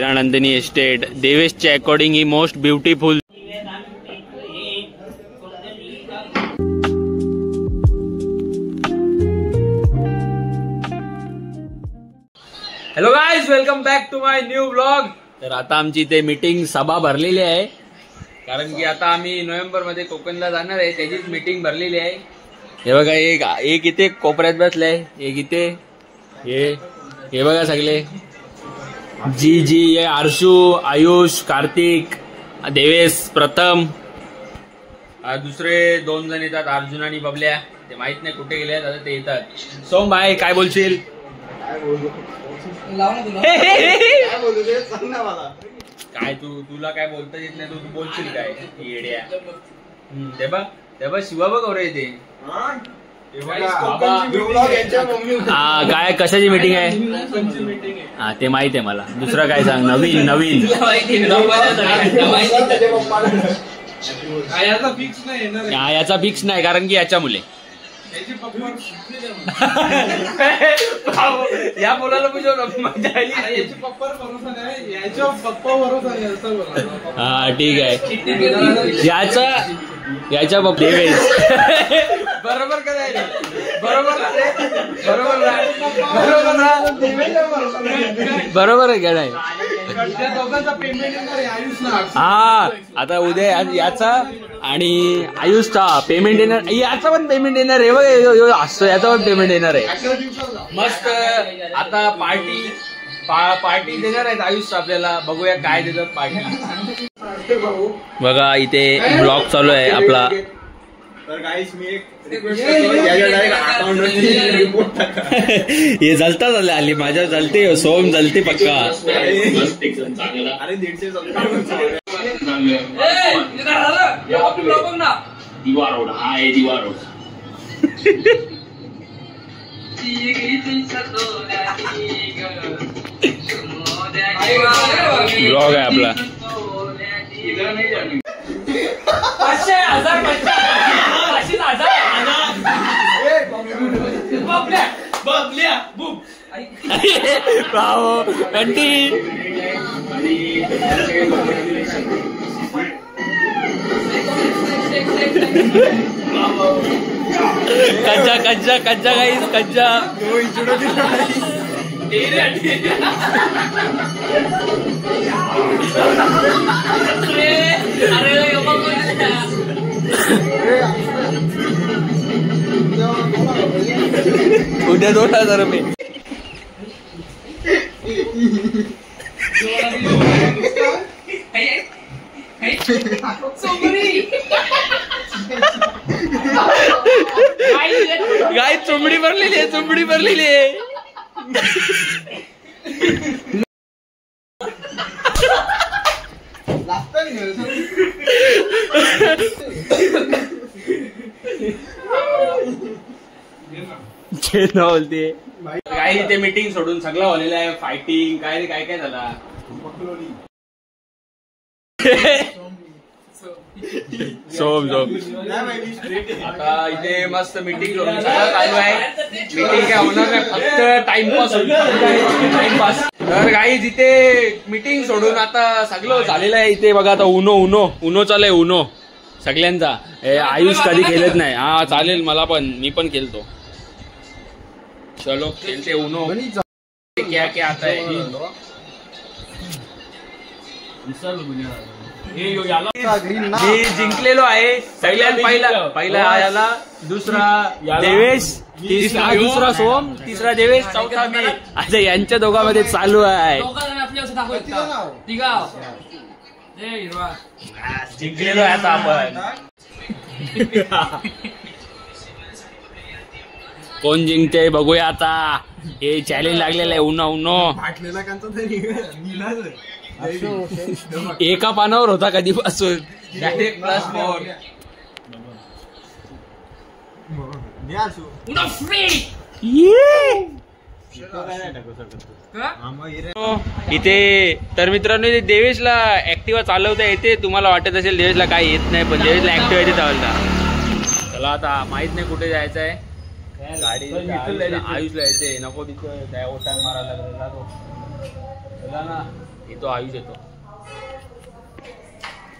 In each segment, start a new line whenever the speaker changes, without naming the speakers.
हिरानंदिनी estate देवेशच्या according ही most beautiful. Hello guys, welcome back to my new blog. तर आता आमची इथे मीटिंग सभा भरलेली आहे, कारण की आता आम्ही नोव्हेंबर मध्ये कोकणला जाणार आहे, त्याचीच मीटिंग भरलेली आहे. हे बघा, एक इथे कोपऱ्यात बसलाय, एक इथे, हे बघा सगळे जी ये आरशू, आयुष, कार्तिक, देवेश, प्रथम, दुसरे 2 जण येतात, अर्जुन आणि बबल्या. ते माहित नाही कुठे गेले, आता ते येतात. सोम भाई काय बोलशील? काय तुला काय बोलता येत नाही, तू बोलशील काय येड्या? ते बघ शिवा बघ रे ते. काय कशाची मीटिंग आहे? हा ते माहित आहे मला. दुसरं काय सांग, नवीन याचा फिक्स नाही, कारण की याच्या मुले या मुलाला मजा आली. हा ठीक आहे, याच्या देवेश बरोबर करायला, बरोबर आहे का नाही? हा आता उद्या याचा आणि आयुषचा पेमेंट येणार, याचा पण पेमेंट येणार आहे. बघ असतो, याचा पण पेमेंट येणार आहे. मस्त आता पार्टी देणार आहेत आयुष आपल्याला. बघूया काय देतात पार्टी. बघा इथे ब्लॉग चालू आहे आपला. हे जलता झाले आली, माझ्या जलते, सोम जलते पक्का.
दिवा रोड हा आहे, दिवा रोड.
ब्लॉग आहे आपला. कच्चा गाईस, कच्चा उद्या 2000 रुपये. गाय चुंबडी भरलेली आहे, चुंबडी भरलेली आहे. बोलते काय ते मीटिंग सोडून सगळं झालेलं आहे. फायटिंग काय रे, काय झाला? सोम आता इथे मस्त मीटिंग सोडून सगळं चालू आहे. मीटिंग काय होणार नाही, फक्त टाइमपास. तर गाईज इथे मीटिंग सोडून आता सगळं झालेलं आहे. इथे बघा आता उनो चालू आहे, उनो सगळ्यांचा. आयुष कधी खेळत नाही. हा चालेल, मला पण, मी पण खेळतो. चलो खेळते उनो. क्या क्या आता है? मी जिंकलेलो आहे सगळ्यात पहिला याला, दुसरा देवेश, दुसरा सोम, तिसरा देवेश, चौथा मी. आता यांच्या दोघांमध्ये चालू आहे. जिंकलेलो आहे आता आपण. कोण जिंकते बघूया आता. हे चॅलेंज लागलेलं आहे, उनो. एका पानावर होता कधीपासून, डायरेक्ट +4. इथे तर मित्रांनो, देवेशला ऍक्टिव्हा चालवता येते. तुम्हाला वाटत असेल देवेशला काय येत नाही, पण देवेशला ऍक्टिव्हा येते चालवता. चला आता माहित नाही कुठे जायचं आहे. गाडी आयुषला यायचे, नको तिथं त्या ओटान मारायला लागलेला तो. चला ना. येतो आयुष येतो.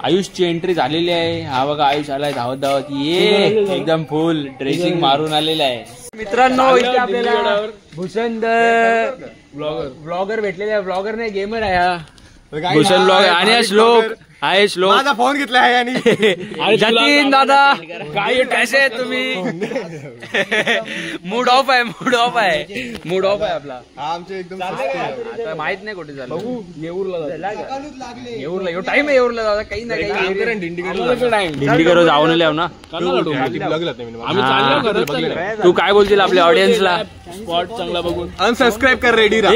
आयुषची एंट्री झालेली आहे. हा बघा आयुष आलाय धावत धावत. ये एकदम फुल ड्रेसिंग मारून आलेला आहे. मित्रांनो इथे आपल्याला भूषण ब्लॉगर भेटलेला आहे. ब्लॉगर नाही गेमर आहे हा भूषण ब्लॉगर. आणि श्लोक आहे. श्लोक
माझा फोन घेतला आहे. आणि
जतीन दादा काय कसे आहे तुम्ही? मूड ऑफ आहे. मूड ऑफ आहे आपला.
आमचे एकदम
आता माहित नाही कुठे झालं. बघू येऊरला येऊरला टाइम आहे. येऊरला जाऊ काही ना काही दिंडीकर जाऊन आले ना. तू काय बोलशील आपल्या ऑडियन्सला? स्पॉट चांगला बघून
अनसबस्क्राईब कर रेडी राहा.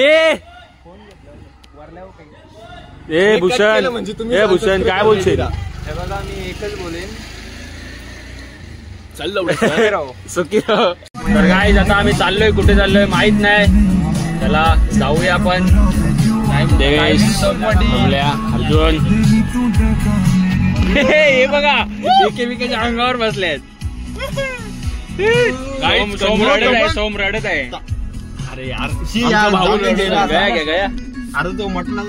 ए भूषण ए भूषण काय बोलशील?
हे बघा मी एकच बोलेन.
सुखी राहो. तर गाईज आता आम्ही चाललोय. कुठे चाललोय माहित नाही. चला जाऊया आपण. देवेश अर्जुन हे बघा एकेमेकाच्या अंगावर बसलेत. सोम रडत आहे. अरे यार भाऊ गया
अरे तो म्हटलं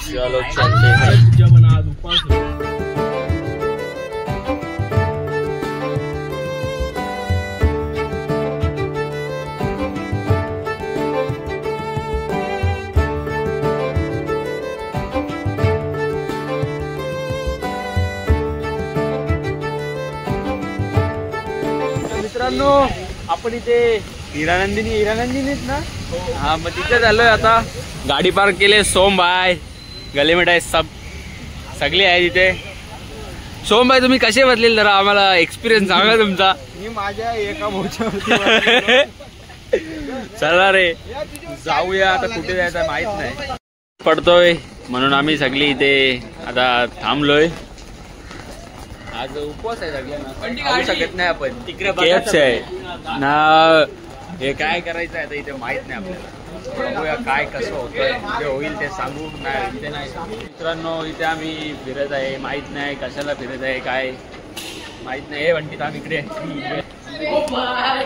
चलो चलते. मित्रांनो आपण इथे हिरानंदिनीत ना. हा मग तिथे झालोय आता. गाडी पार्क केले. सोम भाई गले मिठाई सगळे आहे तिथे. सोम भाई तुम्ही कसे बदलेल जरा आम्हाला एक्सपिरियन्स सांगा तुमचा.
मी माझ्या एका मोठ्या
चला रे जाऊया. आता कुठे जायचं माहित नाही. पडतोय म्हणून आम्ही सगळी इथे आता थांबलोय. आज उपवास आहे सगळ्यांना. खाऊ शकत नाही आपण. केएफसी आहे ना. हे काय करायचं आहे आता इथे माहित नाही आपल्याला. बघूया काय कसं होतंय. जे होईल ते सांगू. नाही इथे नाही. मित्रांनो इथे आम्ही फिरत आहे. माहित नाही कशाला फिरत आहे काय माहित नाही. हे म्हणते आम्ही इकडे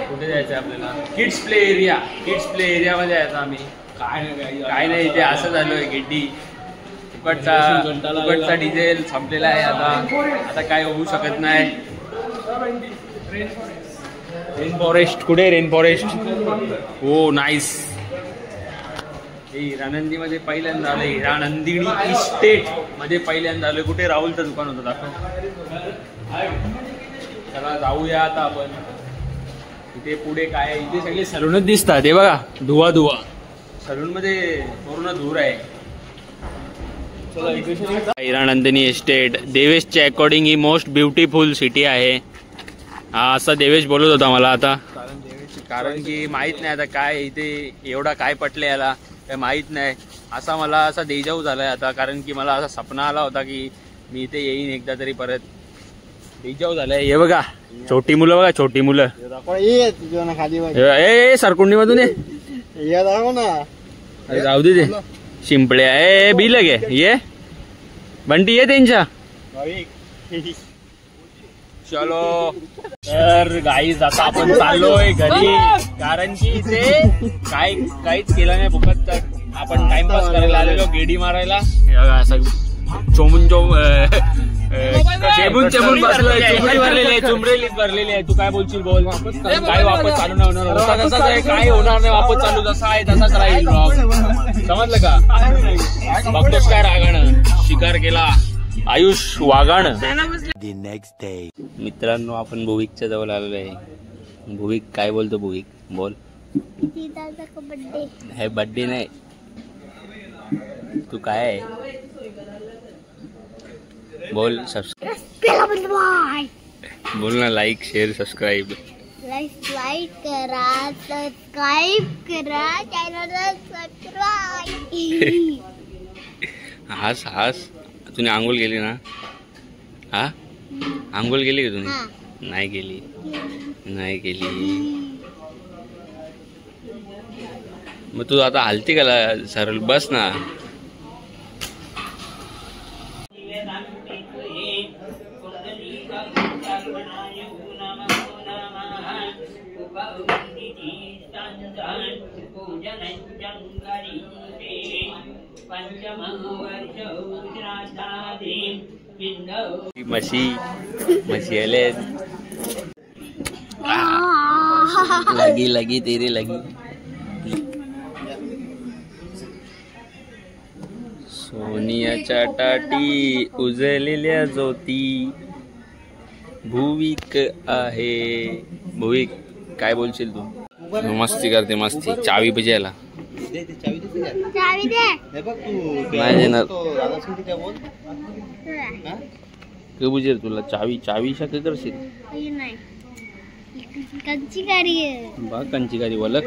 कुठे जायचं आपल्याला? किड्स प्ले एरियामध्ये यायचं आम्ही. काय नाही इथे असं झालोय. गिड्डी फुकटचा डिझेल संपलेला आहे आता काय होऊ शकत नाही. रेन फॉरेस्ट कुठे? रेन फॉरेस्ट हो नाईस. हिरानंदी मध्ये पहिल्यांदा आलं. हिरानंदिनी इस्टेट मध्ये पहिल्यांदा आलं. कुठे? राहुलचं दुकान होतं दाखव. चला जाऊया आता आपण. इथे पुढे काय? इथे सगळे सलूनच दिसतात. हे बघा धुवा सलून मध्ये पूर्ण धूर आहे. हिरानंदिनी इस्टेट देवेशच्या अकॉर्डिंग ही मोस्ट ब्युटिफुल सिटी आहे. हा असं देवेश बोलत होता मला आता. कारण की माहित नाही आता काय इथे एवढा काय पटले याला काय माहित नाही. असा मला असा देजाऊ झालाय आता. कारण की मला असा सपना आला होता की मी इथे येईन एकदा तरी. परत देजाऊ झालाय. हे बघा छोटी मुलं बघा. छोटी मुलं ए सरकुंडी मधून अरे जाऊ दे ते शिंपड्या. ए बिल गे ये बंटी ये त्यांच्या. चलो तर गाईज आता आपण चाललोय घरी. कारण की इथे काहीच केलं नाही फुकट. तर आपण टाइमपास करायला आलेलो. गेडी मारायला. चेबून बसलोय. चुमरेलीत भरलेली आहे. तू काय बोलशील बोल. काय वापस चालू नाही होणार. होता तसाच आहे. काय होणार नाही. वापस चालू जसा आहे तसाच राहील. समजलं का? बघतोस काय रागानं शिकार केला आयुष वाघाण. मित्रांनो आपण भुविकच्या जवळ आलेलो आहे. भुविक काय बोलतो? भुविक बोल. हे बर्थडे नाही. तू काय आहे बोल. बोल ना. Like share subscribe.
लाईक करा सबस्क्राईब करा चॅनलला सबस्क्राईब.
हास तुम्ही आंघोळ गेली ना? हा आंघोळ गेली का तुम्ही? नाही गेली. मग तू आता हलती का सरळ बस ना. म्हशी आले लगी लगी तेरे लगी सोनियाच्या टाटी उजळलेल्या ज्योती भुविक आहे. भुविक काय बोलशील तू? मस्ती करते मस्ती. चावी पाहिजे याला.
चावी दे.
नाही देणार काय बुजेल तुला चावी. चावी शक्य करशील
नाही कंची गाडी आहे
बा. कंची गाडी वलक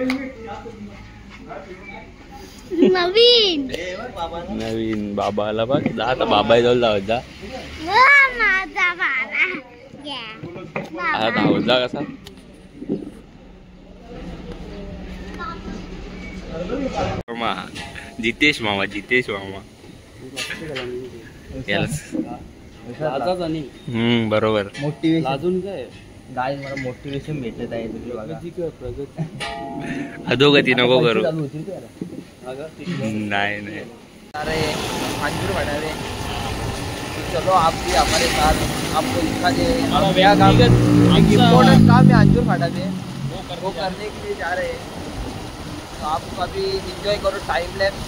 नवीन
नवीन बाबाला बघ. जा आता बाबा जवळ जाऊ. जा
माझा बाबा
आता धावत जा कसा. जितेश मामा जितेश मामा बरोबर.
अजून काय गाय मला मोटिवेशन भेटत आहे तुझी बघा.
अधोगती नको करू. नाही नाही
अरे अंजूर बढ़ावे चलो आप भी हमारे साथ. आपको दिखा दे क्या काम एक इम्पोर्टेंट काम है अंजूर बढ़ावे वो करने के लिए जा रहे हैं. तो आप कभी एंजॉय करो टाइम लैप्स.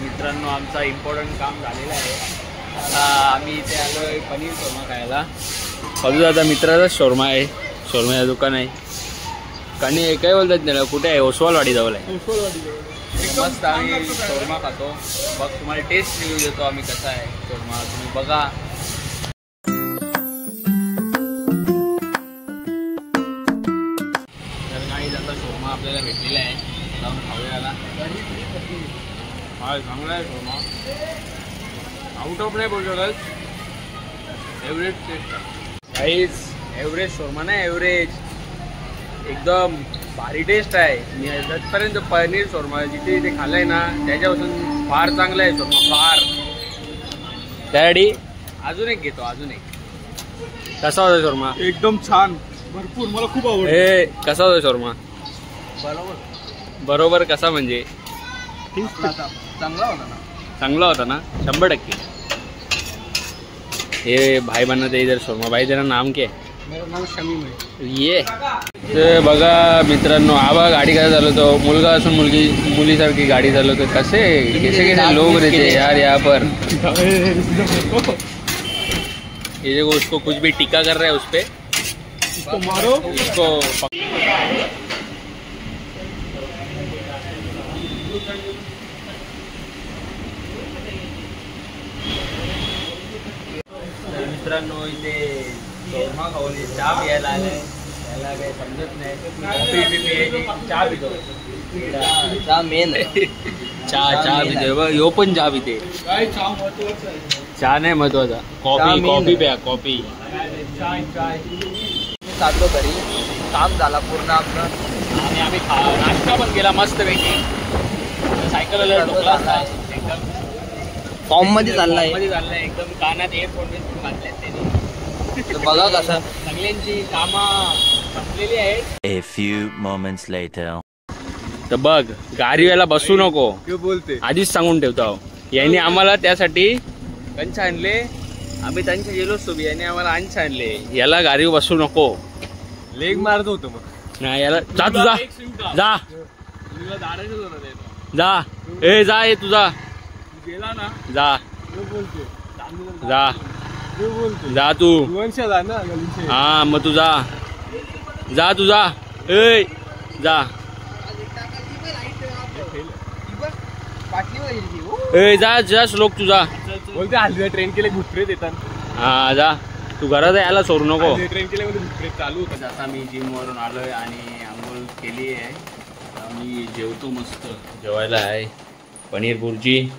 मित्रांनो आमचा इम्पॉर्टंट काम झालेला आहे. आता आम्ही इथे आलोय पनीर शोरमा खायला. अजून आता मित्राचा शोरमा आहे. शोरमाचं दुकान आहे. आणि काय बोलतात त्याला कुठे आहे? ओसवालवाडी जवळ आहे. मस्त आम्ही शोरमा खातो. बघ तुम्हाला टेस्ट रिव्ह्यू देतो आम्ही कसा आहे शोरमा. तुम्ही बघा. तर काही आता शोरमा आपल्याला भेटलेला आहे. जाऊन खाऊयाला. हा चांगला आहे शोरमा. आउट ऑफ नाही बोलतो एव्हरेज टेस्ट आहे काहीच. एव्हरेज शोरमा नाही एव्हरेज. एकदम भारी टेस्ट आहे. मी आजपर्यंत पनीर शोरमा जिथे जिथे खाल्लाय ना त्याच्यापासून फार चांगला आहे शोरमा फार. त्यासाठी अजून एक घेतो. अजून एक. कसा होता शोरमा?
एकदम छान भरपूर. मला खूप आवडलं.
हे कसा होता शोरमा?
बरोबर
बरोबर कसा म्हणजे
चांगला होता ना.
चांगला होता ना 100%. ये भाई बनते इधर शोरमा. भाई तेरा नाम क्या है?
मेरा नाम शमीम है.
ये ते बघा मित्रांनो आबा गाडी काय झालं तो मुलगा असून मुलीसारखी गाडी चालवतो. कसे कैसे लोग रहते यार यहाँ पर. ये देखो उसको कुछ भी टीका कर रहा है उस पे.
इसको मारो.
इसको मित्रांनो इथे शोरमा खाऊन चहा प्यायला आले. त्याला काही समजत नाही. कॉफी प्यायची चहा पितो.
चहा मेन
चहा पितो बघ. यो पण चहा पिते. चहा नाही महत्वाचा. कॉफी प्या कॉफी.
चाललो घरी. काम झाला पूर्ण आपलं.
आणि आम्ही नाश्ता पण केला मस्त पैकी. सायकल एकदम
फॉर्म मध्ये चाललाय.
एकदम कानात एअरफोन घातले त्यांनी.
बघा कसं
सगळ्यांची कामं संपलेली आहेत.
A few moments later.
तर बघ गाडीवाला बसू नको
बोलते
आधीच सांगून ठेवतो. यांनी आम्हाला त्यासाठी कंच आणले. आम्ही त्यांच्या गेलो असतो. यांनी आम्हाला अंच आणले. याला गाडीवर बसू नको.
लेग मारत होतो मग.
नाही याला जा तुझा जा जा. ए जा. ए तुझा
गेला ना.
जा
बोलते
जा जा तू. हा मग तू जा. जा तुझा. ए जा. ए जा जा श्लोक तुझा.
बोलते हल्ली ट्रेन केले घुटरे देतात.
हा जा. तू घरात यायला सोडू नको.
ट्रेन केले घुटरे चालू होतं.
आता मी जिम वरून आलोय आणि आंघोळ केली आहे. मी जेवतो मस्त. जेवायला आहे पनीर भुर्जी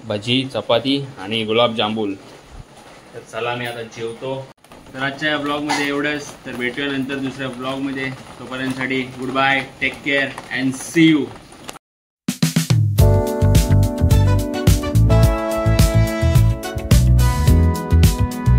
भजी चपाती आणि गुलाबजामुन. तर चला मी आता जेवतो. तर आजच्या ब्लॉगमध्ये एवढंच. तर भेटूया नंतर दुसऱ्या ब्लॉगमध्ये. तोपर्यंतसाठी goodbye. Take care and see you.